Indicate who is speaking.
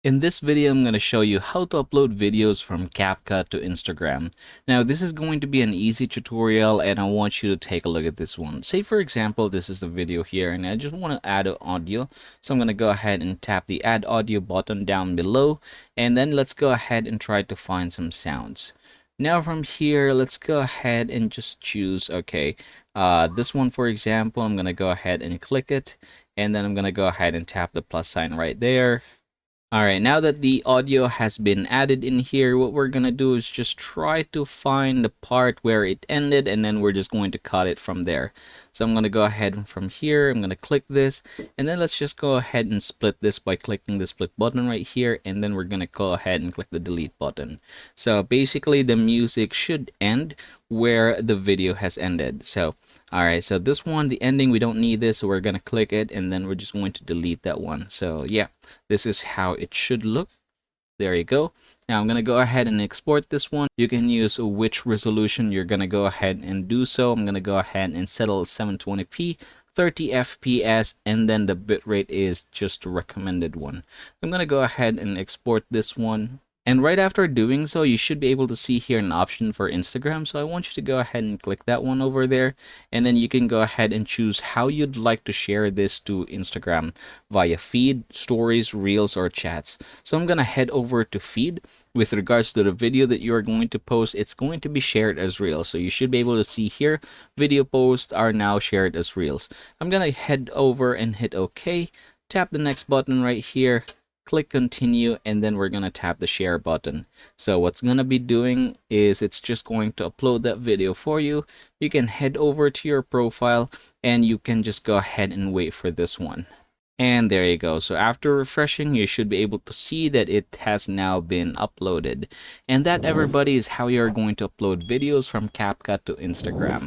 Speaker 1: In this video, I'm going to show you how to upload videos from CapCut to Instagram. Now, this is going to be an easy tutorial and I want you to take a look at this one. Say, for example, this is the video here and I just want to add an audio. So I'm going to go ahead and tap the add audio button down below. And then let's go ahead and try to find some sounds. Now from here, let's go ahead and just choose, this one, for example, I'm going to go ahead and click it. And then I'm going to go ahead and tap the plus sign right there. Alright, now that the audio has been added in here, what we're gonna do is just try to find the part where it ended and then we're just going to cut it from there. So I'm gonna go ahead and from here, I'm gonna click this and then let's just go ahead and split this by clicking the split button right here, and then we're gonna go ahead and click the delete button. So basically the music should end where the video has ended. So alright, so this one, the ending, we don't need this, so we're gonna click it and then we're just going to delete that one. So yeah, this is how it should look. There you go. Now I'm gonna go ahead and export this one. You can use which resolution you're gonna go ahead and do so. I'm gonna go ahead and settle 720p, 30 fps, and then the bitrate is just the recommended one. I'm gonna go ahead and export this one. And right after doing so, you should be able to see here an option for Instagram. So I want you to go ahead and click that one over there. And then you can go ahead and choose how you'd like to share this to Instagram via feed, stories, reels, or chats. So I'm going to head over to feed. With regards to the video that you are going to post, it's going to be shared as reels. So you should be able to see here, video posts are now shared as reels. I'm going to head over and hit OK. Tap the next button right here. Click continue, and then we're going to tap the share button. So what's going to be doing is it's just going to upload that video for you. You can head over to your profile and you can just go ahead and wait for this one. And there you go. So after refreshing, you should be able to see that it has now been uploaded. And that, everybody, is how you're going to upload videos from CapCut to Instagram.